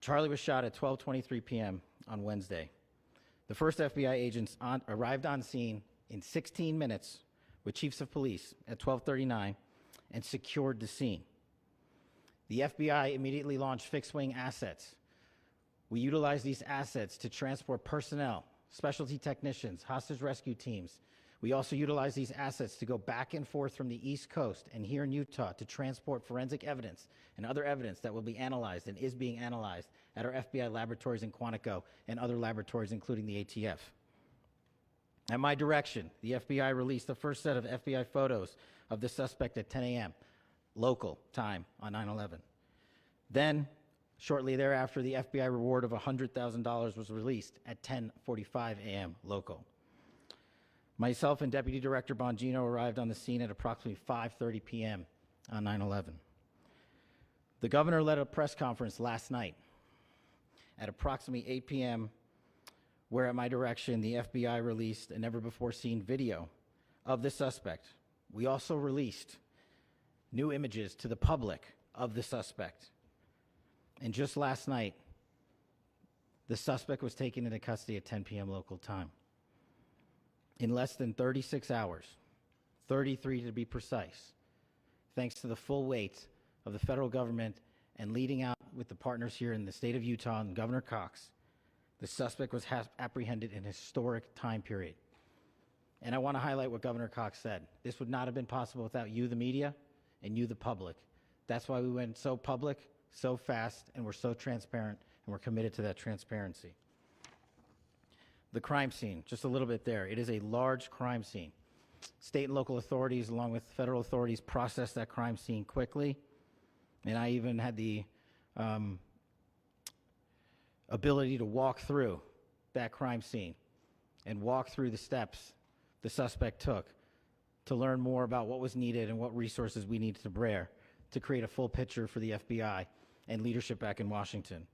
Charlie was shot at 12:23 p.m. on Wednesday. The first FBI agents arrived on scene in 16 minutes with chiefs of police at 12:39 and secured the scene. The FBI immediately launched fixed-wing assets. We utilized these assets to transport personnel, specialty technicians, hostage rescue teams. We also utilized these assets to go back and forth from the East Coast and here in Utah to transport forensic evidence and other evidence that will be analyzed and is being analyzed at our FBI laboratories in Quantico and other laboratories, including the ATF. At my direction, the FBI released the first set of FBI photos of the suspect at 10 a.m. local time on 9/11. Then, shortly thereafter, the FBI reward of $100,000 was released at 10:45 a.m. local. Myself and Deputy Director Bongino arrived on the scene at approximately 5:30 p.m. on 9/11. The governor led a press conference last night at approximately 8 p.m., where at my direction, the FBI released a never-before-seen video of the suspect. We also released new images to the public of the suspect. And just last night, the suspect was taken into custody at 10 p.m. local time. In less than 36 hours, 33 to be precise, thanks to the full weight of the federal government and leading out with the partners here in the state of Utah and Governor Cox, the suspect was apprehended in a historic time period. And I want to highlight what Governor Cox said. This would not have been possible without you, the media, and you, the public. That's why we went so public, so fast, and we're so transparent, and we're committed to that transparency. The crime scene, just a little bit there. It is a large crime scene. State and local authorities, along with federal authorities, processed that crime scene quickly. And I even had the ability to walk through that crime scene and walk through the steps the suspect took to learn more about what was needed and what resources we needed to bear to create a full picture for the FBI and leadership back in Washington.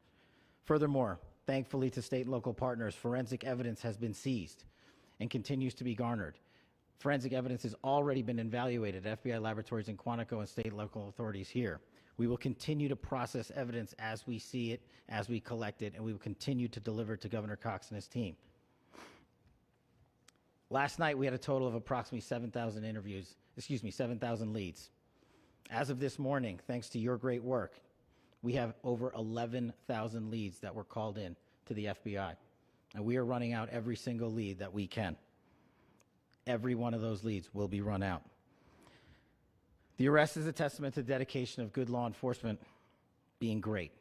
Furthermore, thankfully to state and local partners, forensic evidence has been seized and continues to be garnered. Forensic evidence has already been evaluated at FBI laboratories in Quantico and state and local authorities here. We will continue to process evidence as we see it, as we collect it, and we will continue to deliver to Governor Cox and his team. Last night, we had a total of approximately 7,000 leads. As of this morning, thanks to your great work, we have over 11,000 leads that were called in to the FBI. And we are running out every single lead that we can. Every one of those leads will be run out. The arrest is a testament to the dedication of good law enforcement being great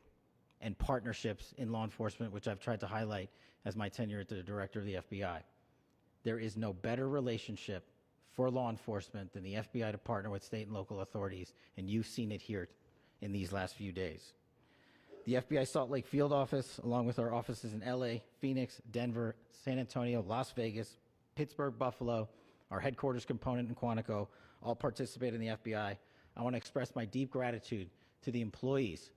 and partnerships in law enforcement, which I've tried to highlight as my tenure as the director of the FBI. There is no better relationship for law enforcement than the FBI to partner with state and local authorities, and you've seen it here in these last few days. The FBI Salt Lake Field Office, along with our offices in LA, Phoenix, Denver, San Antonio, Las Vegas, Pittsburgh, Buffalo, our headquarters component in Quantico, all participate in the FBI. I want to express my deep gratitude to the employees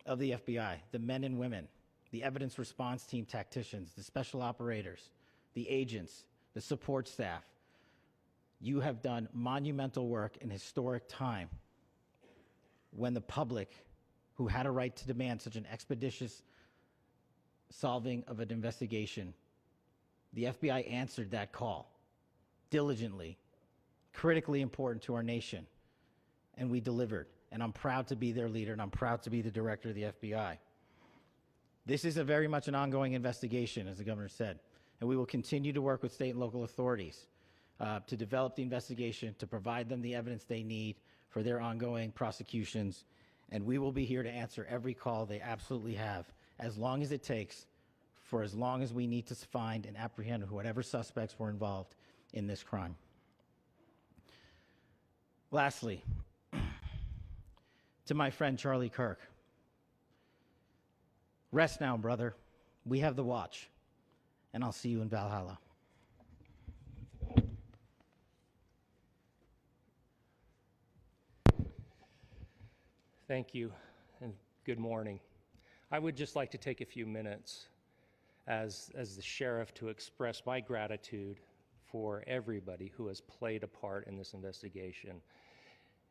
of the FBI, the men and women, the evidence response team tacticians, the special operators, the agents, the support staff. You have done monumental work in historic time when the public, who had a right to demand such an expeditious solving of an investigation, the FBI answered that call diligently, critically important to our nation, and we delivered. And I'm proud to be their leader, and I'm proud to be the director of the FBI. This is a very much an ongoing investigation, as the governor said, and we will continue to work with state and local authorities to develop the investigation, to provide them the evidence they need for their ongoing prosecutions, and we will be here to answer every call they absolutely have, as long as it takes, for as long as we need to find and apprehend whatever suspects were involved in this crime. Lastly, to my friend Charlie Kirk, rest now, brother. We have the watch, and I'll see you in Valhalla. Thank you, and good morning. I would just like to take a few minutes as the sheriff to express my gratitude for everybody who has played a part in this investigation.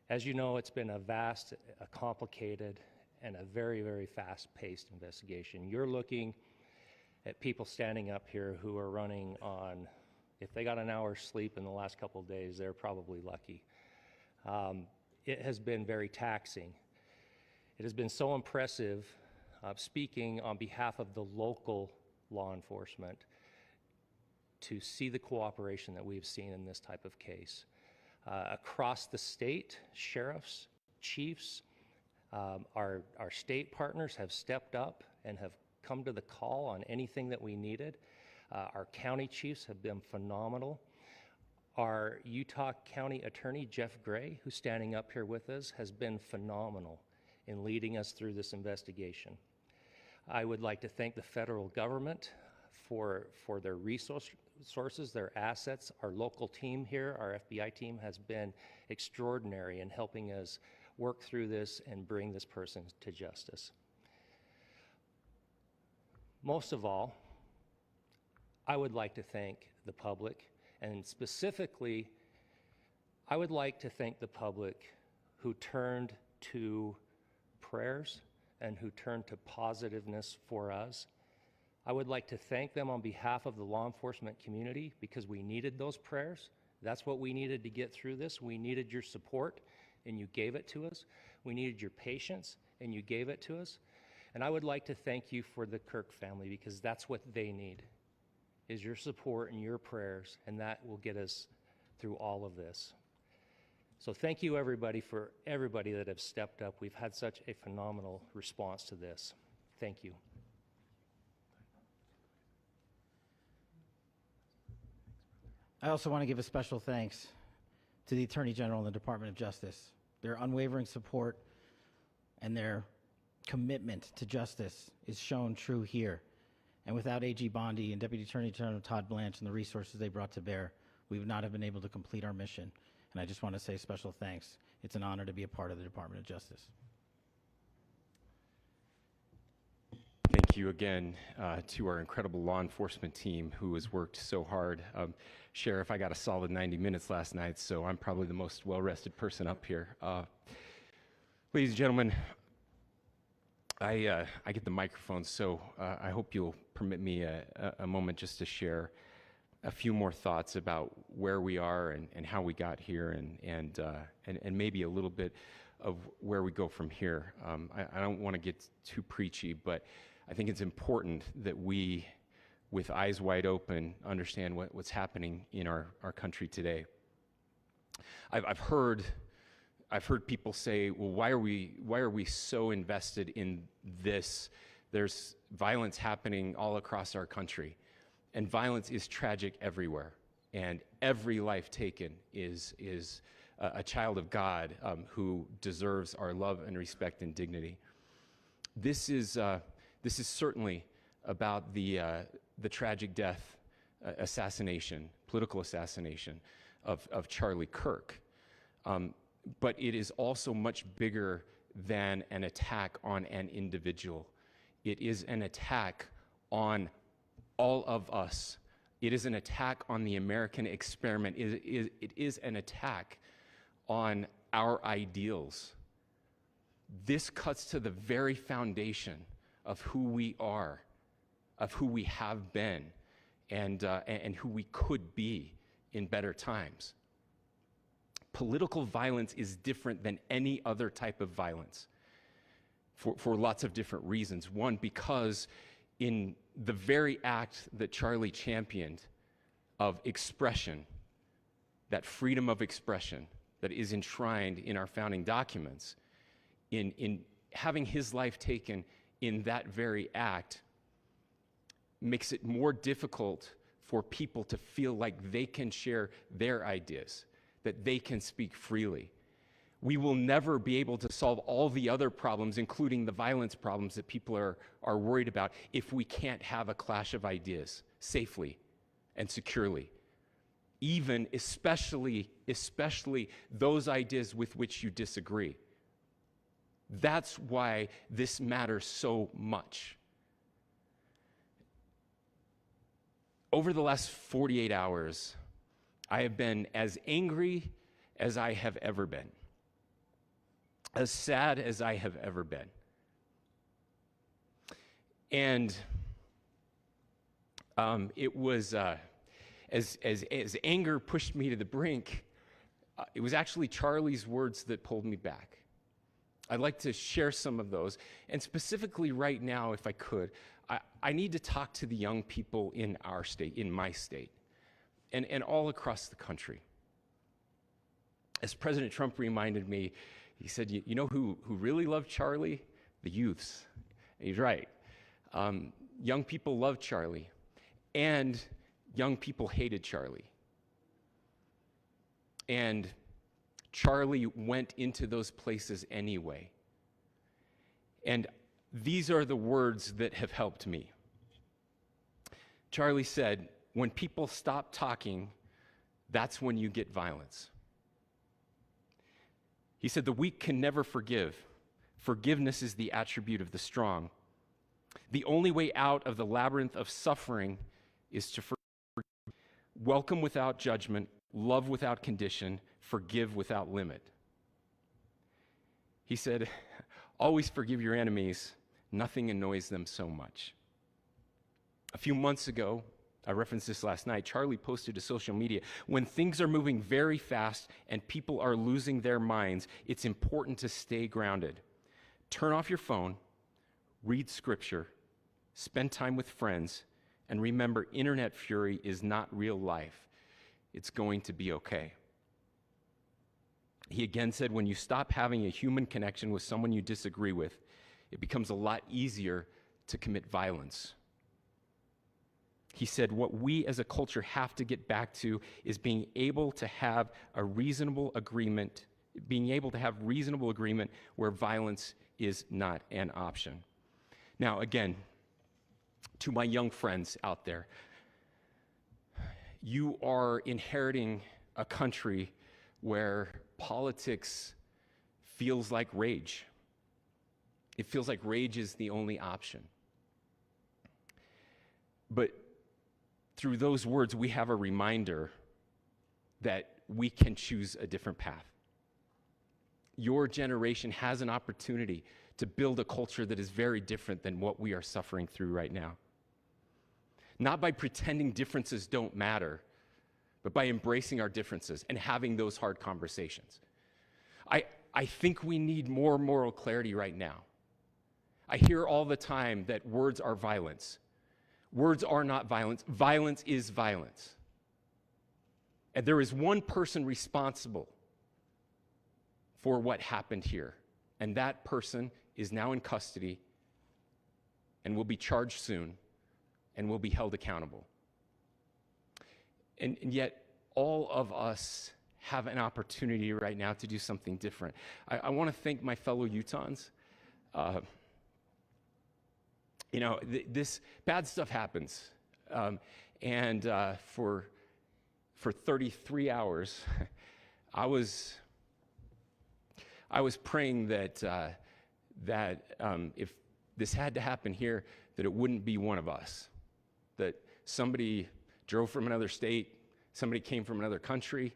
As you know, it's been a vast, a complicated, and a very, very fast-paced investigation. You're looking at people standing up here who are running on, if they got an hour's sleep in the last couple of days, they're probably lucky. It has been very taxing. It has been so impressive, speaking on behalf of the local law enforcement, to see the cooperation that we've seen in this type of case. Across the state, sheriffs, chiefs, our state partners have stepped up and have come to the call on anything that we needed. Our county chiefs have been phenomenal. Our Utah County Attorney, Jeff Gray, who's standing up here with us, has been phenomenal in leading us through this investigation. I would like to thank the federal government for their resources, their assets. Our local team here, our FBI team, has been extraordinary in helping us work through this and bring this person to justice. Most of all, I would like to thank the public, and specifically, I would like to thank the public who turned to prayers and who turned to positiveness for us. I would like to thank them on behalf of the law enforcement community, because we needed those prayers. That's what we needed to get through this. We needed your support, and you gave it to us. We needed your patience, and you gave it to us. And I would like to thank you for the Kirk family, because that's what they need, is your support and your prayers, and that will get us through all of this. So thank you, everybody, for everybody that have stepped up. We've had such a phenomenal response to this. Thank you. I also want to give a special thanks to the Attorney General and the Department of Justice. Their unwavering support and their commitment to justice is shown true here. And without AG Bondi and Deputy Attorney General Todd Blanche and the resources they brought to bear, we would not have been able to complete our mission. And I just want to say special thanks. It's an honor to be a part of the Department of Justice. Thank you again to our incredible law enforcement team who has worked so hard. Sheriff, I got a solid 90 minutes last night, so I'm probably the most well-rested person up here. Ladies and gentlemen, I get the microphone, so I hope you'll permit me a moment just to share a few more thoughts about where we are and how we got here, and maybe a little bit of where we go from here. I don't want to get too preachy, but I think it's important that we, with eyes wide open, understand what's happening in our country today. I've heard people say, well, why are we so invested in this? There's violence happening all across our country, and violence is tragic everywhere, and every life taken is a child of God who deserves our love and respect and dignity. This is certainly about the tragic death, political assassination of Charlie Kirk. But it is also much bigger than an attack on an individual. It is an attack on all of us. It is an attack on the American experiment. It is an attack on our ideals. This cuts to the very foundation of who we are, of who we have been, and who we could be in better times. Political violence is different than any other type of violence for lots of different reasons. One, because in the very act that Charlie championed of expression, that freedom of expression that is enshrined in our founding documents, in having his life taken in that very act, makes it more difficult for people to feel like they can share their ideas, that they can speak freely. We will never be able to solve all the other problems, including the violence problems that people are worried about, if we can't have a clash of ideas safely and securely. Especially those ideas with which you disagree. That's why this matters so much. Over the last 48 hours, I have been as angry as I have ever been, as sad as I have ever been. And it was, as anger pushed me to the brink, it was actually Charlie's words that pulled me back. I'd like to share some of those. And specifically right now, if I could, I need to talk to the young people in our state, in my state, and all across the country. As President Trump reminded me, he said, you know who really loved Charlie? The youths. And he's right. Young people loved Charlie, and young people hated Charlie. And Charlie went into those places anyway. And these are the words that have helped me. Charlie said, when people stop talking, that's when you get violence. He said, the weak can never forgive. Forgiveness is the attribute of the strong. The only way out of the labyrinth of suffering is to forgive. Welcome without judgment, love without condition, forgive without limit. He said, always forgive your enemies. Nothing annoys them so much. A few months ago, I referenced this last night, Charlie posted to social media, when things are moving very fast and people are losing their minds, it's important to stay grounded. Turn off your phone, read scripture, spend time with friends, and remember, internet fury is not real life. It's going to be okay. He again said, when you stop having a human connection with someone you disagree with, it becomes a lot easier to commit violence. He said, what we as a culture have to get back to is being able to have a reasonable agreement, where violence is not an option. Now, again, to my young friends out there, you are inheriting a country where politics feels like rage. It feels like rage is the only option. But through those words, we have a reminder that we can choose a different path. Your generation has an opportunity to build a culture that is very different than what we are suffering through right now. Not by pretending differences don't matter, but by embracing our differences and having those hard conversations. I think we need more moral clarity right now. I hear all the time that words are violence. Words are not violence. Violence is violence. And there is one person responsible for what happened here. And that person is now in custody and will be charged soon and will be held accountable. And yet, all of us have an opportunity right now to do something different. I want to thank my fellow Utahns. This bad stuff happens. For 33 hours, I was praying that if this had to happen here, that it wouldn't be one of us. That somebody drove from another state, somebody came from another country.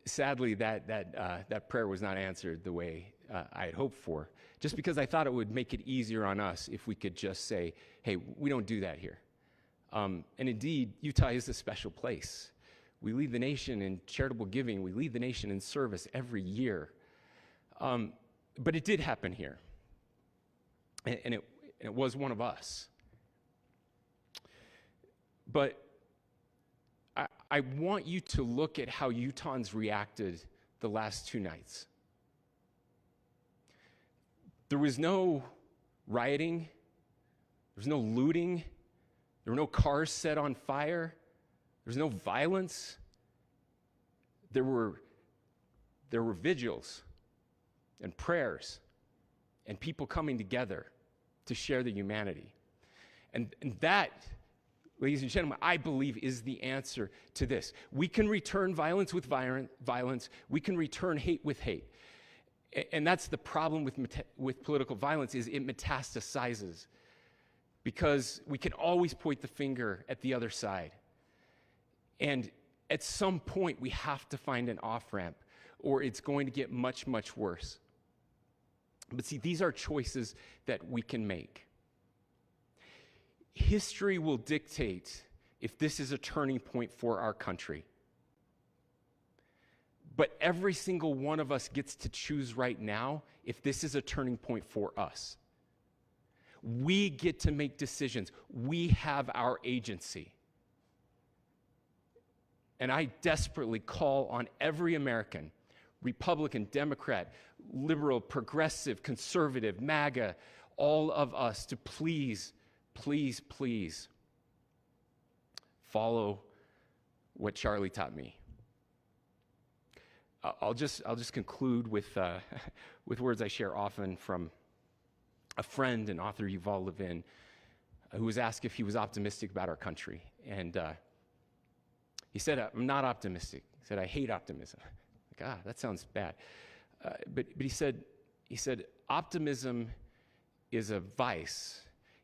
Sadly, that prayer was not answered the way I had hoped for, just because I thought it would make it easier on us if we could just say, hey, we don't do that here. And indeed, Utah is a special place. We lead the nation in charitable giving. We lead the nation in service every year. But it did happen here. And it was one of us. But I want you to look at how Utahns reacted the last 2 nights. There was no rioting. There was no looting. There were no cars set on fire. There was no violence. There were vigils and prayers and people coming together to share the humanity. And that, ladies and gentlemen, I believe is the answer to this. We can return violence with violence. We can return hate with hate. And that's the problem with political violence, is it metastasizes. Because we can always point the finger at the other side. And at some point, we have to find an off-ramp, or it's going to get much, much worse. But see, these are choices that we can make. History will dictate if this is a turning point for our country. But every single one of us gets to choose right now if this is a turning point for us. We get to make decisions. We have our agency. And I desperately call on every American, Republican, Democrat, liberal, progressive, conservative, MAGA, all of us to please, please, please follow what Charlie taught me. I'll just conclude with with words I share often from a friend and author, Yuval Levin, who was asked if he was optimistic about our country, and he said, "I'm not optimistic." He said, "I hate optimism." Like, that sounds bad. But he said, optimism is a vice.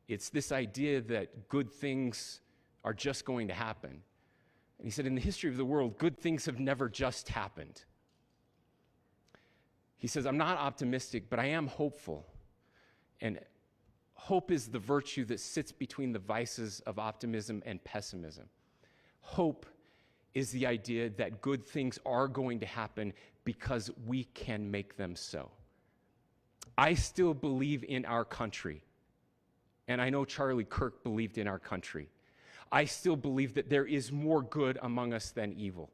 It's this idea that good things are just going to happen. And he said, in the history of the world, good things have never just happened. He says, I'm not optimistic, but I am hopeful. And hope is the virtue that sits between the vices of optimism and pessimism. Hope is the idea that good things are going to happen because we can make them so. I still believe in our country, and I know Charlie Kirk believed in our country. I still believe that there is more good among us than evil.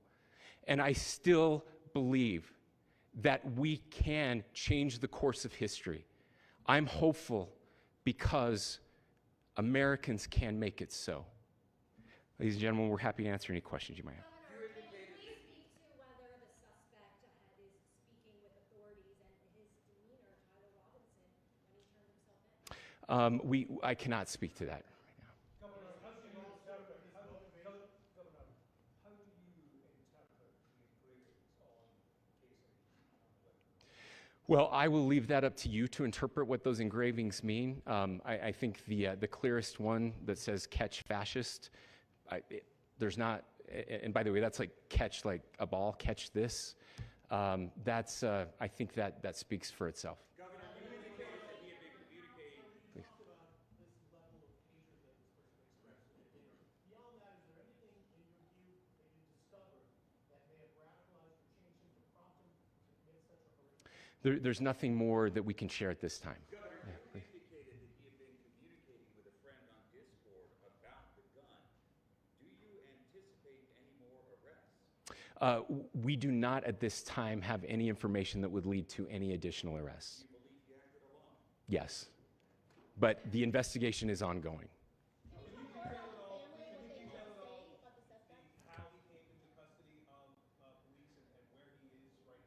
And I still believe that we can change the course of history. I'm hopeful because Americans can make it so. Ladies and gentlemen, we're happy to answer any questions you might have. Governor, can you please speak to whether the suspect is speaking with authorities and his demeanor, Tyler Robinson, when he turned himself in? I cannot speak to that right now. Governor, how do you interpret the engravings on the casing? Well, I will leave that up to you to interpret what those engravings mean. I think the clearest one that says "catch fascist," there's not, and by the way, that's like catch like a ball, catch this. I think that speaks for itself. Governor, you indicated that he had been communicating. Please. Talk about this level of hatred that this person expressed. Beyond that, is there anything in your view that you discovered that may have radicalized or changed him to prompt him to commit such a horrific? There's nothing more that we can share at this time. Governor, you indicated that he had been communicating with a friend on Discord about the gun. Do you anticipate any more arrests? We do not at this time have any information that would lead to any additional arrests. Do you believe he acted alone? Yes, but the investigation is ongoing. How he came into custody of police and where he is right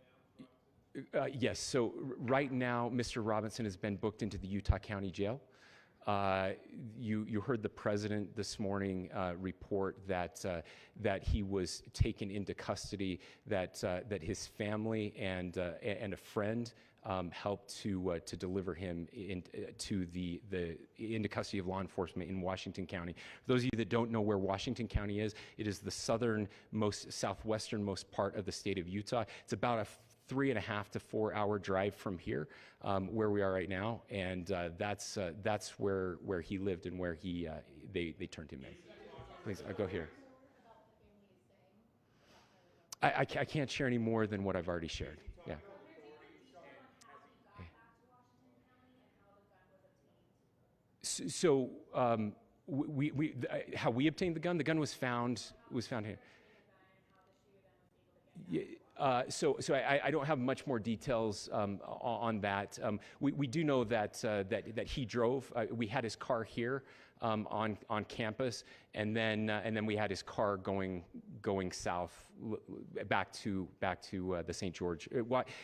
now? Yes, so right now, Mr. Robinson has been booked into the Utah County Jail. You heard the president this morning report that he was taken into custody, that his family and a friend helped to deliver him into custody of law enforcement in Washington County. For those of you that don't know where Washington County is, it is the southwesternmost part of the state of Utah. It's about a 3.5 to 4 hour drive from here, where we are right now, and that's where he lived and where they turned him in. Please, I'll go here. I can't share any more than what I've already shared. Yeah. So how we obtained the gun was found here. So I don't have much more details on that. We do know that he drove. We had his car here on campus, and then we had his car going south back to the St. George.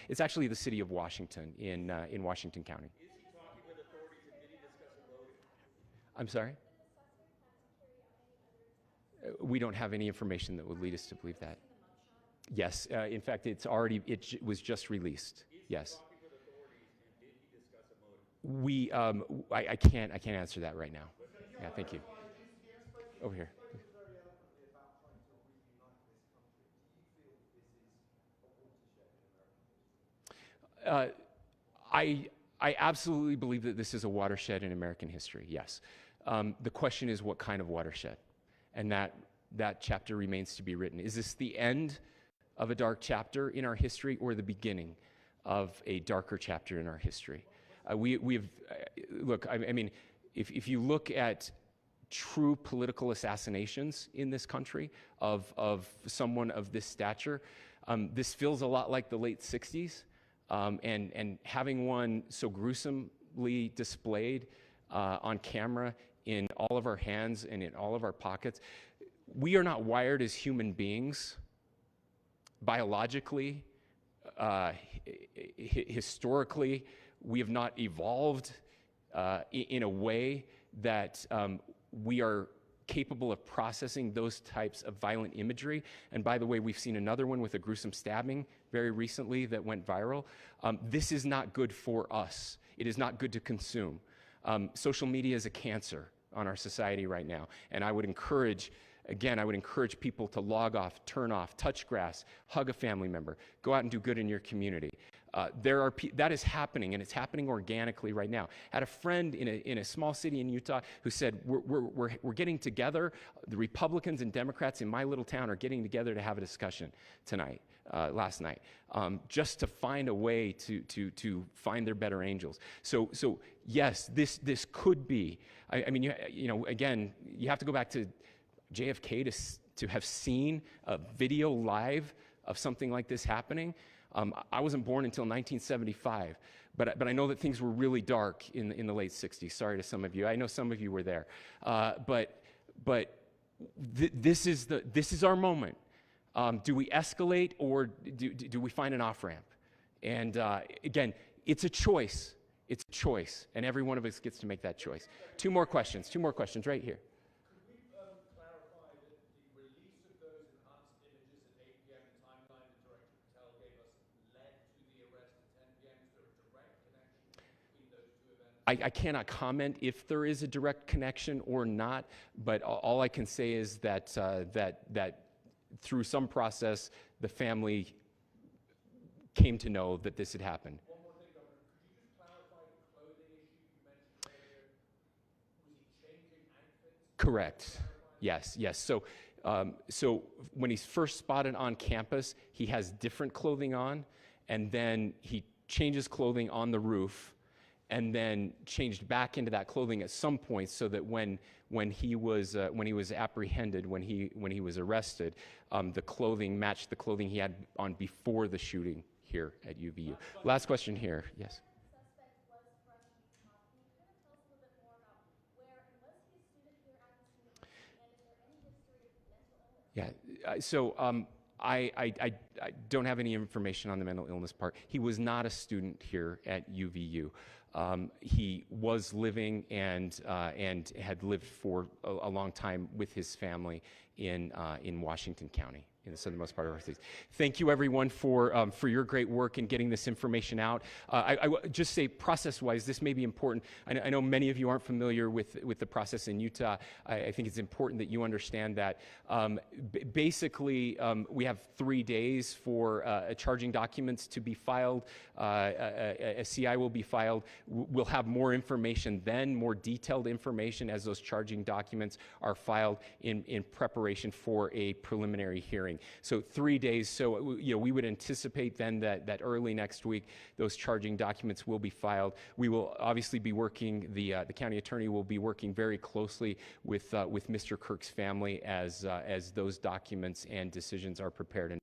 It's actually the city of Washington in Washington County. Is he talking with authorities and did he discuss a loading? I'm sorry? We don't have any information that would lead us to believe that. Yes, in fact, it was just released. Yes. Talking with authorities and did he discuss a motive? I can't answer that right now. Yeah, thank you. Over here. I absolutely believe that this is a watershed in American history, yes. The question is what kind of watershed? And that chapter remains to be written. Is this the end of a dark chapter in our history or the beginning of a darker chapter in our history? Look, I mean, if you look at true political assassinations in this country of someone of this stature, this feels a lot like the late 60s. And having one so gruesomely displayed on camera in all of our hands and in all of our pockets, we are not wired as human beings biologically, historically. We have not evolved in a way that we are capable of processing those types of violent imagery. And by the way, we've seen another one with a gruesome stabbing very recently that went viral. This is not good for us. It is not good to consume. Social media is a cancer on our society right now. And I would encourage people to log off, turn off, touch grass, hug a family member, go out and do good in your community. That is happening, and it's happening organically right now. I had a friend in a small city in Utah who said, we're getting together, the Republicans and Democrats in my little town are getting together to have a discussion last night, just to find a way to find their better angels. So yes, this could be, I mean, again, you have to go back to JFK to have seen a video live of something like this happening. I wasn't born until 1975, but I know that things were really dark in the late 60s. Sorry to some of you. I know some of you were there. This is our moment. Do we escalate or do we find an off-ramp? And again, it's a choice. It's a choice, and every one of us gets to make that choice. Two more questions right here. I cannot comment if there is a direct connection or not, but all I can say is that that through some process, the family came to know that this had happened. One more thing, Governor. Could you just clarify the clothing issue you mentioned earlier? Was he changing outfits? Correct. Yes. So when he's first spotted on campus, he has different clothing on, and then he changes clothing on the roof, and then changed back into that clothing at some point, so that when he was apprehended, when he was arrested, the clothing matched the clothing he had on before the shooting here at UVU. Last question here. Yes. Suspect was from Utah. Can you kind of tell us a little bit more about where, and was he a student here at this university, and is there any history of mental illness? Yeah. So I don't have any information on the mental illness part. He was not a student here at UVU. He was living and had lived for a long time with his family in Washington County, in the southernmost part of our state. Thank you, everyone, for your great work in getting this information out. I just say, process-wise, this may be important. I know many of you aren't familiar with the process in Utah. I think it's important that you understand that. Basically, we have 3 days for charging documents to be filed. A CI will be filed. We'll have more information then, more detailed information as those charging documents are filed in preparation for a preliminary hearing. So 3 days. So we would anticipate then that early next week those charging documents will be filed. We will obviously be working. The county attorney will be working very closely with Mr. Kirk's family as those documents and decisions are prepared.